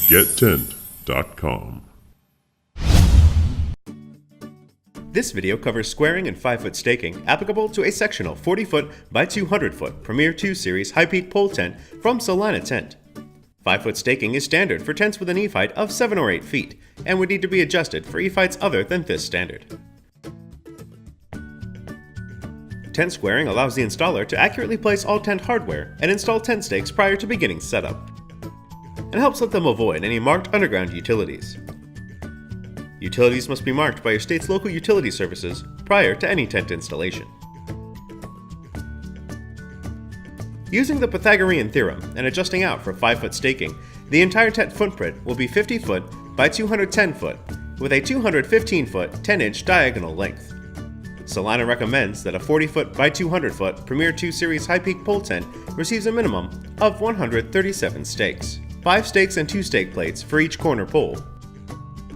gettent.com. This video covers squaring and 5-foot staking applicable to a sectional 40-foot by 200-foot Premier 2 Series high-peak pole tent from Celina tent. 5-foot staking is standard for tents with an eave height of 7 or 8 feet and would need to be adjusted for eave heights other than this standard. Tent squaring allows the installer to accurately place all tent hardware and install tent stakes prior to beginning setup, and helps let them avoid any marked underground utilities. Utilities must be marked by your state's local utility services prior to any tent installation. Using the Pythagorean theorem and adjusting out for 5-foot staking, the entire tent footprint will be 50 foot by 210 foot with a 215 foot 10-inch diagonal length. Celina recommends that a 40 foot by 200 foot Premier 2 Series high-peak pole tent receives a minimum of 137 stakes, 5 stakes and 2 stake plates for each corner pole,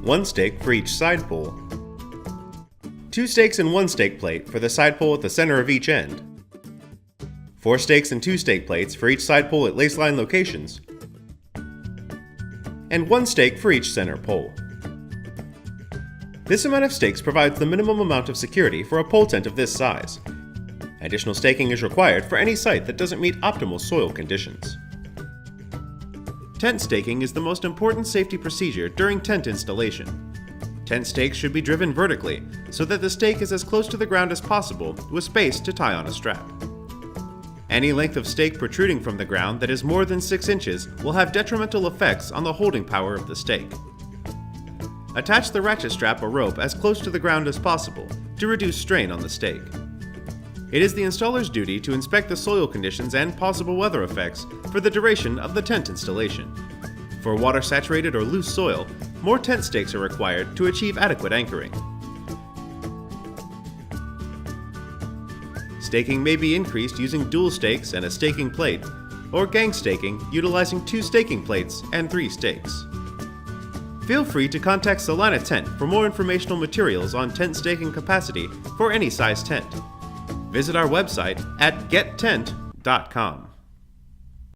1 stake for each side pole, 2 stakes and 1 stake plate for the side pole at the center of each end, 4 stakes and 2 stake plates for each side pole at lace line locations, and 1 stake for each center pole. This amount of stakes provides the minimum amount of security for a pole tent of this size. Additional staking is required for any site that doesn't meet optimal soil conditions. Tent staking is the most important safety procedure during tent installation. Tent stakes should be driven vertically so that the stake is as close to the ground as possible with space to tie on a strap. Any length of stake protruding from the ground that is more than 6 inches will have detrimental effects on the holding power of the stake. Attach the ratchet strap or rope as close to the ground as possible to reduce strain on the stake. It is the installer's duty to inspect the soil conditions and possible weather effects for the duration of the tent installation. For water-saturated or loose soil, more tent stakes are required to achieve adequate anchoring. Staking may be increased using dual stakes and a staking plate, or gang staking utilizing 2 staking plates and 3 stakes. Feel free to contact Celina Tent for more informational materials on tent staking capacity for any size tent. Visit our website at gettent.com.